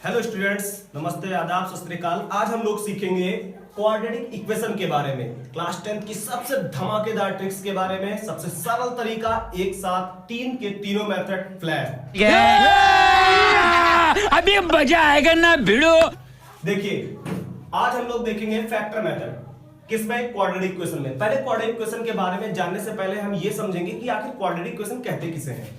Hello students, नमस्ते, आदाब, सत श्री अकाल। आज हम लोग सीखेंगे क्वाड्रेटिक इक्वेशन के बारे में, क्लास 10 की सबसे धमाकेदार ट्रिक्स के बारे में, सबसे सरल तरीका, एक साथ तीन के तीनों मेथड फ्लैट। अभी मजा आएगा ना भिड़ो। देखिए, आज हम लोग देखेंगे फैक्टर मेथड। किसमें? क्वाड्रेटिक इक्वेशन में। पहले क्वाड्रेटिक इक्वेशन के बारे में जानने से पहले हम ये समझेंगे कि आखिर क्वाड्रेटिक इक्वेशन कहते किसे हैं।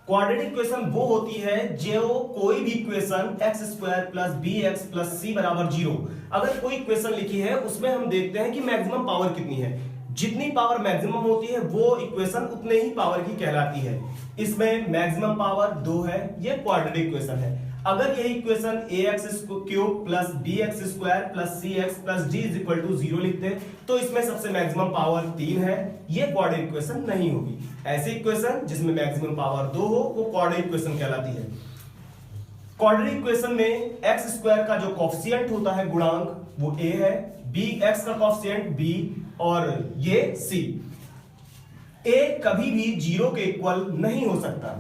क्वाड्रेटिक इक्वेशन वो होती है जो कोई भी equation x square plus b x plus c बराबर 0, अगर कोई इक्वेशन लिखी है उसमें हम देखते हैं कि मैक्सिमम पावर कितनी है। जितनी पावर मैक्सिमम होती है वो इक्वेशन उतने ही पावर की कहलाती है। इसमें मैक्सिमम पावर 2 है, ये क्वाड्रेटिक इक्वेशन है। अगर यही equation ax³ plus bx square plus cx plus d is equal to 0 लिखते तो इसमें सबसे मैक्सिमम पावर 3 है, ये क्वाड्रेटिक इक्वेशन नहीं होगी। ऐसी इक्वेशन जिसमें मैक्सिमम पावर 2 हो वो क्वाड्रेटिक इक्वेशन कहलाती है। क्वाड्रेटिक इक्वेशन में x स्क्वायर का जो कोफिशिएंट होता है गुणांक वो a है, bx का कोफिशिएंट b और ये c। a कभी भी 0 के इक्वल नहीं हो सकता।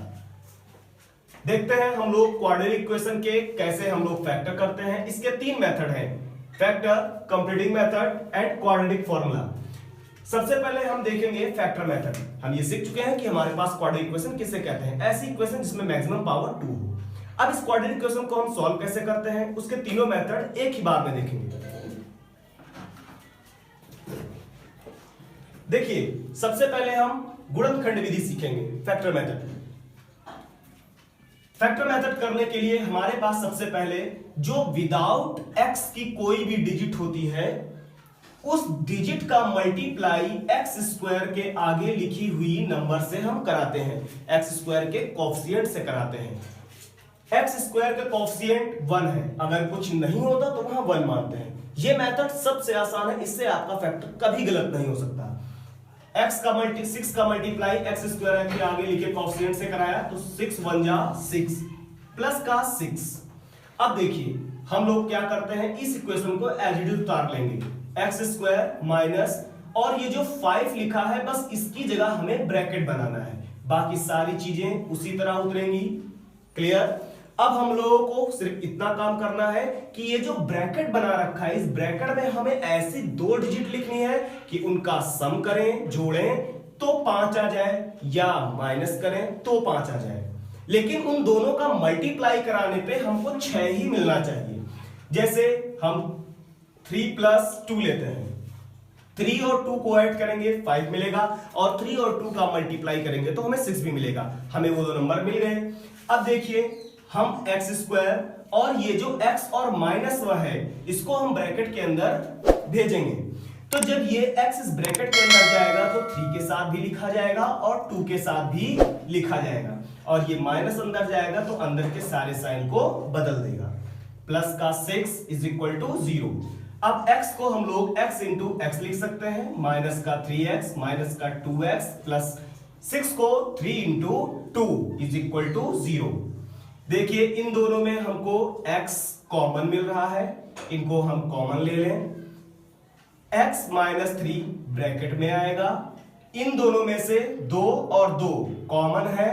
देखते हैं हम लोग क्वाड्रेटिक इक्वेशन के कैसे हम लोग फैक्टर करते हैं। इसके तीन मेथड हैं, factor, completing method and quadratic formula. सबसे पहले हम देखेंगे फैक्टर मेथड। हम ये सीख चुके हैं कि हमारे पास क्वाड्रेटिक इक्वेशन किसे कहते हैं, ऐसी इक्वेशन जिसमें मैक्सिमम पावर 2 हो। अब इस क्वाड्रेटिक इक्वेशन को हम सॉल्व कैसे करते हैं, उसके तीनों मेथड एक ही बार में देखेंगे। देखिए, सबसे पहले हम गुणनखंड विधि सीखेंगे, फैक्टर मेथड। फैक्टर मेथड करने के लिए हमारे पास सबसे पहले जो विदाउट x की कोई भी डिजिट होती है उस डिजिट का मल्टीप्लाई x स्क्वायर के आगे लिखी हुई नंबर से हम कराते हैं, x स्क्वायर के कोफिशिएंट से कराते हैं। x स्क्वायर का कोफिशिएंट 1 है, अगर कुछ नहीं होता तो वहां 1 मानते हैं। यह मेथड सबसे आसान है, इससे आपका फैक्टर कभी गलत नहीं हो सकता। 6 का मल्टीप्लाई x स्क्वायर के आगे लिखे कोफिशिएंट से कराया तो 6 1 जा 6 प्लस का 6। अब देखिए हम लोग क्या करते हैं, इस इक्वेशन को एज इट इज उतार लेंगे, x स्क्वायर माइनस और ये जो 5 लिखा है बस इसकी जगह हमें ब्रैकेट बनाना है, बाकी सारी चीजें उसी तरह उतरेंगी। क्लियर? अब हम लोगों को सिर्फ इतना काम करना है कि ये जो ब्रैकेट बना रखा है इस ब्रैकेट में हमें ऐसी 2 डिजिट लिखनी है कि उनका सम करें, जोड़ें तो 5 आ जाए या माइनस करें तो 5 आ जाए, लेकिन उन दोनों का मल्टीप्लाई कराने पे हमको 6 ही मिलना चाहिए। जैसे हम 3 प्लस 2 लेते हैं, 3 और 2 को ऐड करेंगे 5 मिलेगा और 3 और 2 का मल्टीप्लाई करेंगे तो हमें 6 भी मिलेगा। हमें वो 2 नंबर मिल गए। अब देखिए हम x स्क्वायर और ये जो x और माइनस वह है इसको हम ब्रैकेट के अंदर भेजेंगे, तो जब ये x इस ब्रैकेट के अंदर जाएगा तो 3 के साथ भी लिखा जाएगा और 2 के साथ भी लिखा जाएगा, और ये माइनस अंदर जाएगा तो अंदर के सारे साइन को बदल देगा। प्लस का 6 इज इक्वल टू 0। अब x को हम लोग x इंटू x लिख सकते हैं, माइनस का 3x माइनस का 2x प्लस 6 को 3 इंटू 2 इज इक्वल टू 0। देखिए इन दोनों में हमको x कॉमन मिल रहा है, इनको हम कॉमन ले लें। x माइनस 3 ब्रैकेट में आएगा, इन दोनों में से 2 और 2 कॉमन है,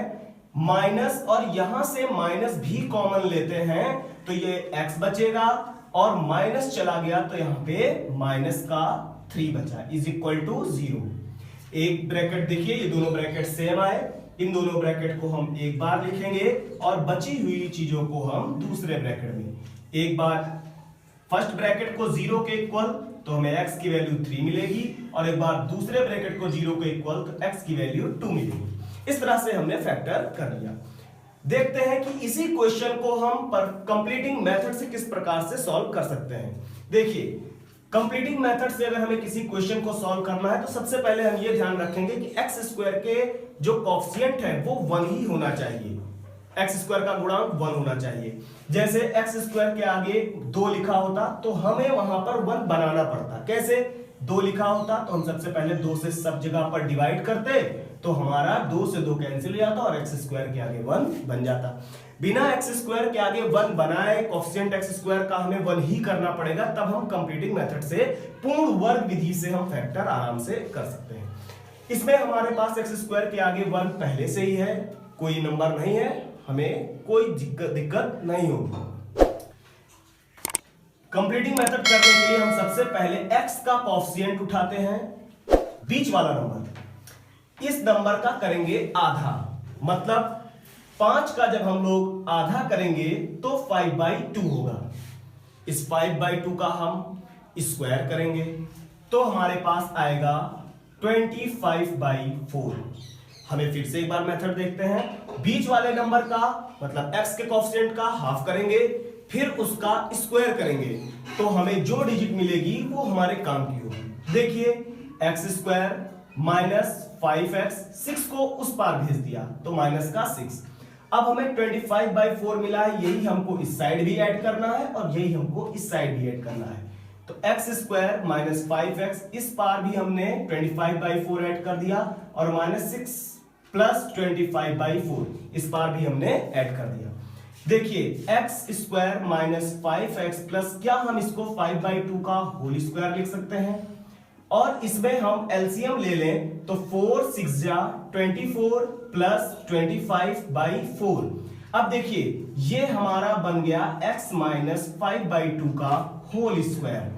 माइनस और यहां से माइनस भी कॉमन लेते हैं तो ये x बचेगा और माइनस चला गया तो यहां पे माइनस का 3 बचा इज इक्वल टू 0। एक ब्रैकेट देखिए, ये दोनों ब्रैकेट सेम आए, इन दोनों ब्रैकेट को हम एक बार लिखेंगे और बची हुई चीजों को हम दूसरे ब्रैकेट में। एक बार फर्स्ट ब्रैकेट को 0 के इक्वल तो हमें x की वैल्यू 3 मिलेगी और एक बार दूसरे ब्रैकेट को 0 के इक्वल तो x की वैल्यू 2 मिलेगी। इस तरह से हमने फैक्टर कर लिया। देखते हैं कि इसी क्वेश्चन को हम कंप्लीटिंग मेथड से किस प्रकार से सॉल्व कर सकते हैं। देखिए, कंप्लीटिंग मेथड से अगर हमें किसी क्वेश्चन को सॉल्व करना है तो सबसे पहले हम ये ध्यान रखेंगे कि x स्क्वायर के जो कोफिशिएंट है वो 1 ही होना चाहिए, x स्क्वायर का गुणांक 1 होना चाहिए। जैसे x स्क्वायर के आगे 2 लिखा होता तो हमें वहां पर 1 बनाना पड़ता। कैसे? 2 लिखा होता तो हम सबसे पहले 2 से सब जगह पर डिवाइड करते तो हमारा 2 से 2 कैंसिल हो जाता और x स्क्वायर के आगे 1 बन जाता। बिना x स्क्वायर के आगे 1 बनाए कोफिशिएंट x स्क्वायर का हमें 1 ही करना पड़ेगा, तब हम कंप्लीटिंग मेथड से पूर्ण वर्ग विधि से हम फैक्टर आराम से कर सकते हैं। इसमें हमारे पास x स्क्वायर के आगे 1 पहले से ही है, कोई नंबर नहीं है, हमें कोई दिक्कत नहीं होगी। कंप्लीटिंग मेथड करने के लिए हम सबसे पहले x का कोएफिशिएंट उठाते हैं, बीच वाला नंबर, इस नंबर का करेंगे आधा, मतलब 5 का जब हम लोग आधा करेंगे तो 5/2 होगा। इस 5/2 का हम स्क्वायर करेंगे तो हमारे पास आएगा 25/4। हमें फिर से एक बार मेथड देखते हैं, बीच वाले नंबर का मतलब x के कोएफिशिएंट का हाफ करेंगे, फिर उसका स्क्वायर करेंगे तो हमें जो डिजिट मिलेगी वो हमारे काम की होगी। देखिए x² माइनस 5x, 6 को उस पार भेज दिया तो माइनस का 6। अब हमें 25/4 मिला है, यही हमको इस साइड भी ऐड करना है और यही हमको इस साइड भी ऐड करना है। तो x² माइनस 5x, इस पार भी हमने 25/4 ऐड कर दिया और माइनस 6 प्लस 25/4 इस पार भी हमने ऐड कर दिया। देखिए x² माइनस 5x प्लस, क्या हम इसको 5/2 का होल स्क्वायर लिख सकते हैं और इसमें हम एलसीएम ले लें तो 4 6 जा 24 प्लस 25/4। अब देखिए ये हमारा बन गया x माइनस 5/2 का होल स्क्वायर।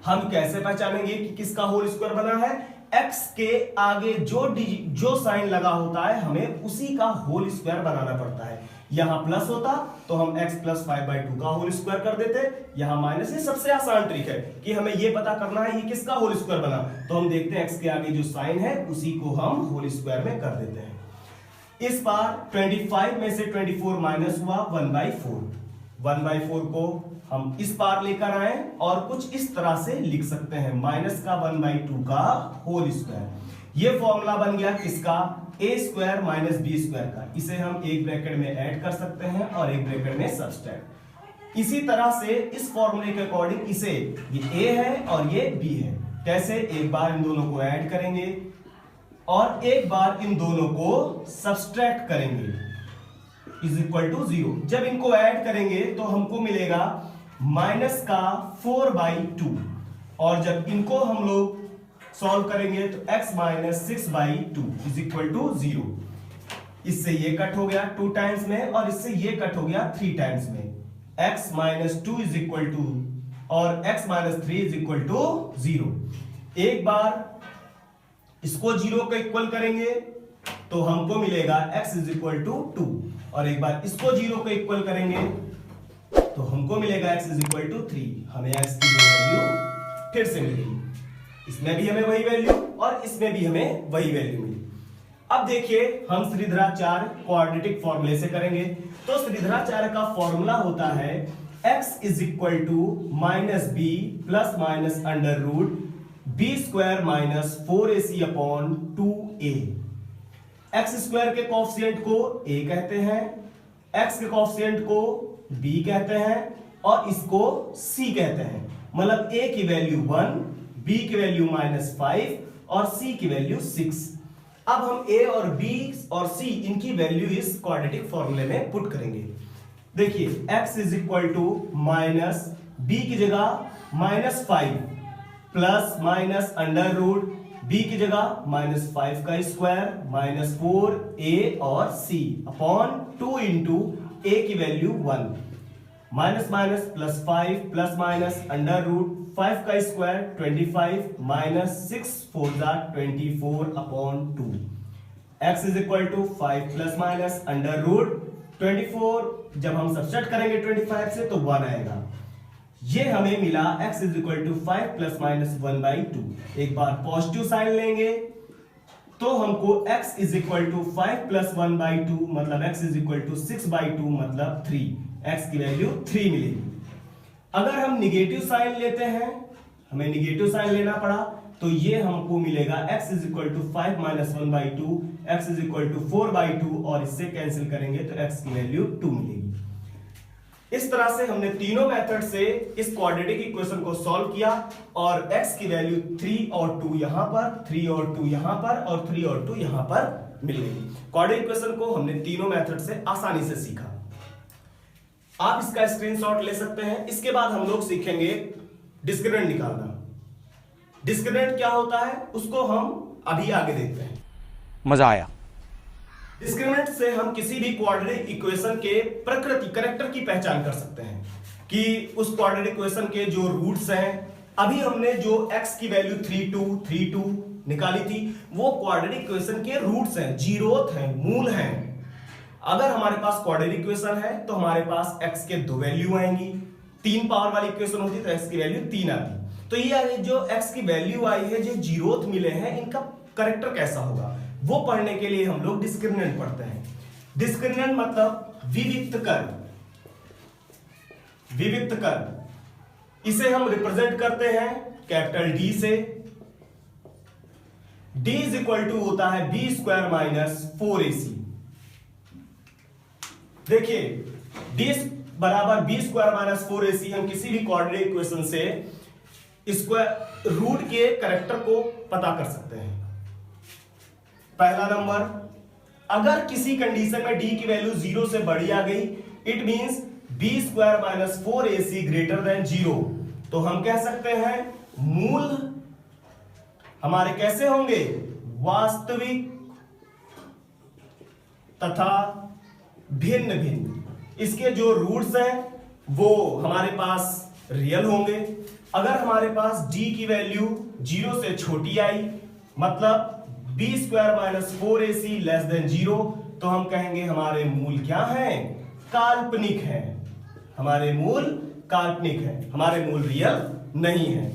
हम कैसे पहचानेंगे कि किसका होल स्क्वायर बना है? x के आगे जो साइन लगा होता है हमें उसी का होल स्क्वायर बनाना पड़ता है। यहां प्लस होता तो हम x प्लस 5/2 का होल स्क्वायर कर देते, यहां माइनस। ये सबसे आसान ट्रिक है कि हमें ये पता करना है ये किसका होल स्क्वायर बना, तो हम देखते हैं x के आगे जो साइन है उसी को हम होल स्क्वायर में कर देते हैं। इस बार 25 में से 24 माइनस हुआ 1/4। 1/4 को हम इस पार लेकर आए और कुछ इस तरह से लिख सकते हैं, माइनस का 1/2 का होल स्क्वायर। ये फॉर्मूला बन गया किसका? a² माइनस b² का। इसे हम एक ब्रैकेट में ऐड कर सकते हैं और एक ब्रैकेट में सब्सट्रैक्ट। इसी तरह से इस फॉर्मूले के अकॉर्डिंग इसे ये a है और ये b है। कैसे? एक बार इन दोनों को ऐड करेंगे और एक बार इन दोनों को सब्सट्रैक्ट करेंगे, इज इक्वल टू 0। जब इनको ऐड करेंगे तो हमको मिलेगा माइनस का 4/2 और जब इनको हम लोग सॉल्व करेंगे तो x minus 6/2 is equal to 0। इससे ये कट हो गया 2 टाइम्स में और इससे ये कट हो गया 3 टाइम्स में। x minus 2 is equal to और x minus 3 is equal to 0। एक बार इसको 0 को इक्वल करेंगे तो हमको मिलेगा x इज इक्वल टू 2 और एक बार इसको 0 को इक्वल करेंगे तो हमको मिलेगा x इज इक्वल टू 3। हमें x की वैल्यू फिर से मिलेगी, इसमें भी हमें वही वैल्यू और इसमें भी हमें वही वैल्यू मिली। अब देखिए हम श्रीधराचार्य क्वाड्रेटिक फॉर्मूले से करेंगे। तो श्रीधराचार्य का फॉर्मूला होता है x is equal to minus b plus minus under root b² minus 4ac upon 2a। x² के कोएफिशिएंट को a कहते हैं, x के कोएफिशिएंट को b कहते हैं और इसको c कहते हैं। मतलब a की वैल्यू 1, b की वैल्यू -5 और c की वैल्यू 6। अब हम a और b और c इनकी वैल्यू इस क्वाड्रेटिक फॉर्मूले में पुट करेंगे। देखिए x is equal to minus b की जगह -5 plus minus under root b की जगह -5 का स्क्वायर माइनस 4a और c अपॉन 2 इंटू a की value 1 minus minus plus 5 plus minus under root 5 का स्क्वायर 25 माइनस 6 4 जा 24 upon 2। x is equal to 5 plus minus under root 24, जब हम subtract करेंगे 25 से तो 1 आएगा। ये हमें मिला x is equal to 5 plus minus 1/2। एक बार पॉजिटिव साइन लेंगे तो हमको x is equal to 5 plus 1/2 मतलब x इज इक्वल टू 6/2 मतलब 3, x की वैल्यू 3 मिलेगी। अगर हम निगेटिव साइन लेते हैं, हमें निगेटिव साइन लेना पड़ा तो ये हमको मिलेगा x is equal to 5 minus 1/2, x is equal to 4/2 और इससे कैंसिल करेंगे तो x की वैल्यू 2 मिलेगी। इस तरह से हमने तीनों मेथड से इस क्वाड्रेटिक इक्वेशन को सॉल्व किया और x की वैल्यू 3 और 2 यहां पर, 3 और 2 यहां पर और 3 और 2 यहां पर मिल गई। क्वाड्रेटिक इक्वेशन को हमने तीनों मेथड से आसानी से सीखा। आप इसका स्क्रीनशॉट ले सकते हैं। इसके बाद हम लोग सीखेंगे डिस्क्रिमिनेंट निकालना। डिस्क्रिमिनेंट क्या होता है उसको हम अभी आगे देखते हैं। मजा आया। डिस्क्रिमिनेंट से हम किसी भी क्वाड्रेटिक इक्वेशन के प्रकृति, कैरेक्टर की पहचान कर सकते हैं कि उस क्वाड्रेटिक इक्वेशन के जो रूट्स हैं, अभी हमने जो x की वैल्यू 3 2 निकाली थी वो क्वाड्रेटिक इक्वेशन के रूट्स हैं, जीरोथ हैं, मूल हैं। अगर हमारे पास क्वाड्रेटिक इक्वेशन है तो हमारे पास x के दो वैल्यू आएंगी, 3 पावर वाली इक्वेशन होती तो x की वैल्यू 3 आती। तो ये जो x की वैल्यू आई है, जो जीरोथ मिले हैं, इनका करेक्टर कैसा होगा वो पढ़ने के लिए हम लोग डिस्क्रिमिनेंट पढ़ते हैं। डिस्क्रिमिनेंट मतलब विविक्त कर, विविक्त कर। इसे हम रिप्रेजेंट करते हैं कैपिटल D से। D इज इक्वल टू होता है बी स्क्वायर माइनस 4ac। देखिए D बराबर बी स्क्वायर माइनस 4ac हम किसी भी क्वाड्रेटिक इक्वेशन से स्क्वायर रूट के करेक्टर को पता कर सकते हैं। पहला नंबर, अगर किसी कंडीशन में D की वैल्यू 0 से बड़ी आ गई, it means b square minus 4ac greater than 0, तो हम कह सकते हैं मूल हमारे कैसे होंगे, वास्तविक तथा भिन्न भिन्न। इसके जो रूट्स हैं वो हमारे पास रियल होंगे। अगर हमारे पास d की वैल्यू 0 से छोटी आई, मतलब B square minus 4ac less than 0, तो हम कहेंगे हमारे मूल क्या हैं, काल्पनिक हैं। हमारे मूल काल्पनिक है, हमारे मूल रियल नहीं है।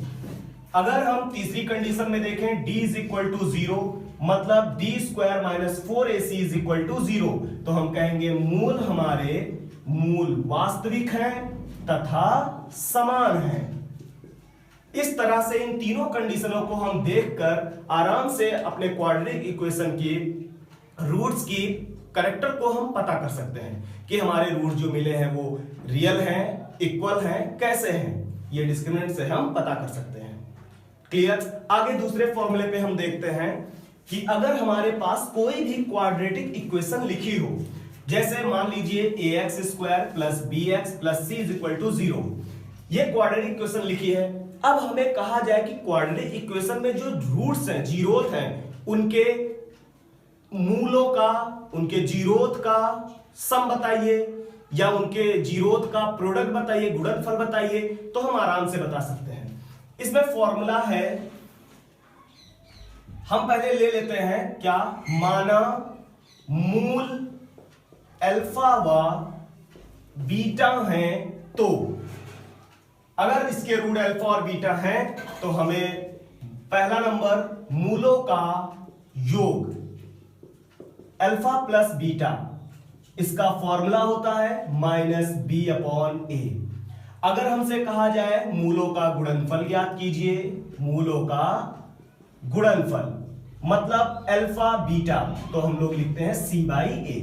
अगर हम तीसरी कंडीशन में देखें d इज इक्वल टू 0, मतलब B square minus 4ac is equal to 0, तो हम कहेंगे मूल हमारे मूल वास्तविक हैं तथा समान हैं। इस तरह से इन तीनों कंडीशनों को हम देखकर आराम से अपने क्वाड्रेटिक इक्वेशन की रूट्स की करेक्टर को हम पता कर सकते हैं कि हमारे रूट जो मिले हैं वो रियल हैं, इक्वल हैं, कैसे हैं। ये डिस्क्रिमिनेंट से हम पता कर सकते हैं। क्लियर। आगे दूसरे फॉर्मूले पे हम देखते हैं कि अगर हमारे पास कोई भी क्वाड्रेटिक इक्वेशन लिखी हो, जैसे मान लीजिए ax square plus bx plus c is equal to 0, ये क्वाड्रेटिक इक्वेशन लिखी है। अब हमें कहा जाए कि क्वाड्रेटिक इक्वेशन में जो रूट्स हैं, जीरोथ हैं, उनके मूलों का, उनके जीरोथ का सम बताइए या उनके जीरोथ का प्रोडक्ट बताइए, गुणनफल बताइए, तो हम आराम से बता सकते हैं। इसमें फॉर्मूला है, हम पहले ले लेते हैं क्या, माना मूल अल्फा व बीटा हैं, तो अगर इसके रूट अल्फा और बीटा हैं तो हमें पहला नंबर मूलों का योग अल्फा प्लस बीटा, इसका फॉर्मूला होता है माइनस बी अपॉन ए। अगर हमसे कहा जाए मूलों का गुणनफल ज्ञात कीजिए, मूलों का गुणनफल मतलब अल्फा बीटा, तो हम लोग लिखते हैं सी बाई ए।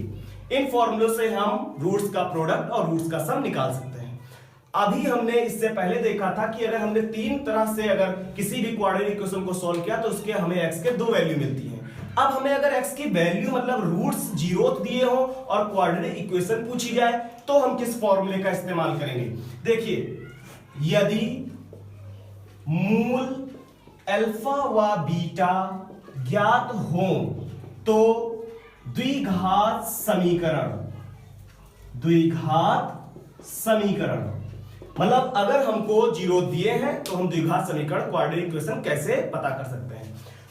इन फॉर्मूलों से हम रूट्स का प्रोडक्ट और रूट्स का सम निकाल सकते हैं। अभी हमने इससे पहले देखा था कि अगर हमने तीन तरह से अगर किसी भी क्वाड्रेटिक इक्वेशन को सॉल्व किया तो उसके हमें x के दो वैल्यू मिलती है। अब हमें अगर x की वैल्यू मतलब रूट्स जीरोथ दिए हो और क्वाड्रेटिक इक्वेशन पूछी जाए तो हम किस फॉर्मूले का इस्तेमाल करेंगे। देखिए, यदि मूल अल्फा व बीटा ज्ञात हो तो द्विघात समीकरण मतलब अगर हमको जीरो दिए हैं तो हम द्विघात समीकरण क्वाड्रेटिक इक्वेशन कैसे पता कर सकते हैं।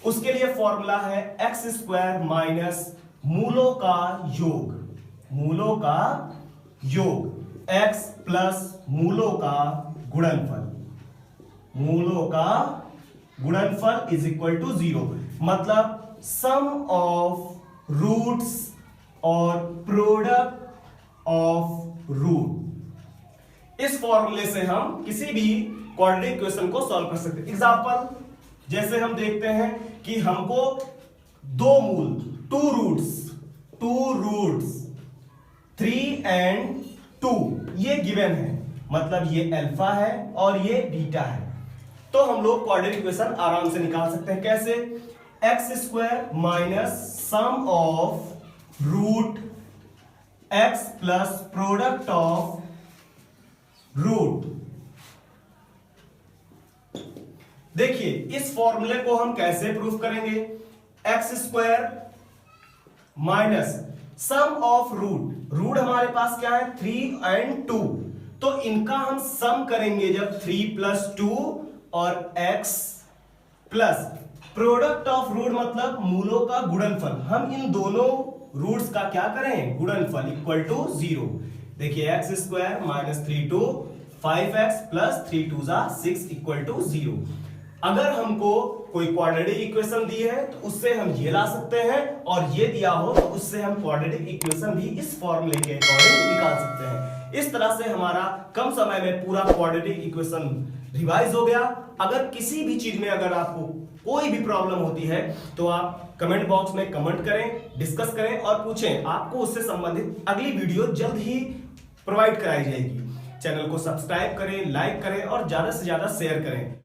उसके लिए फॉर्मूला है एक्स स्क्वायर माइनस मूलों का योग एक्स प्लस मूलों का गुणनफल इज इक्वल टू 0, मतलब सम ऑफ रूट्स और प्रोडक्ट ऑफ रूट। इस फॉर्मूले से हम किसी भी क्वाड्रेटिक इक्वेशन को सॉल्व कर सकते हैं। एग्जांपल जैसे हम देखते हैं कि हमको दो मूल टू रूट्स 3 and 2 ये गिवन है, मतलब ये अल्फा है और ये बीटा है, तो हम लोग क्वाड्रेटिक इक्वेशन आराम से निकाल सकते हैं। कैसे, x square minus sum of root x plus product of root. देखिए इस फॉर्मूले को हम कैसे प्रूफ करेंगे, x square minus sum of root हमारे पास क्या है 3 and 2, तो इनका हम सम करेंगे जब 3 + 2 और x plus product of root मतलब मूलों का गुणनफल, हम इन दोनों रूट्स का क्या करें, गुणनफल इक्वल टू 0। देखिए x² - 3 5x + 3 2 6 इक्वल टू 0। अगर हमको कोई क्वाड्रेटिक इक्वेशन दी है तो उससे हम ये ला सकते हैं, और ये दिया हो तो उससे हम क्वाड्रेटिक इक्वेशन भी इस फॉर्मूले के अकॉर्डिंग निकाल सकते हैं। इस तरह से हमारा कम समय में पूरा क्वाड्रेटिक इक्वेशन रिवाइज हो गया। अगर किसी भी चीज में अगर आपको कोई भी प्रॉब्लम होती है तो आप कमेंट बॉक्स में कमेंट करें, डिस्कस करें और पूछें, आपको उससे संबंधित अगली वीडियो जल्द ही प्रोवाइड कराई जाएगी। चैनल को सब्सक्राइब करें, लाइक करें और ज्यादा से ज्यादा शेयर करें।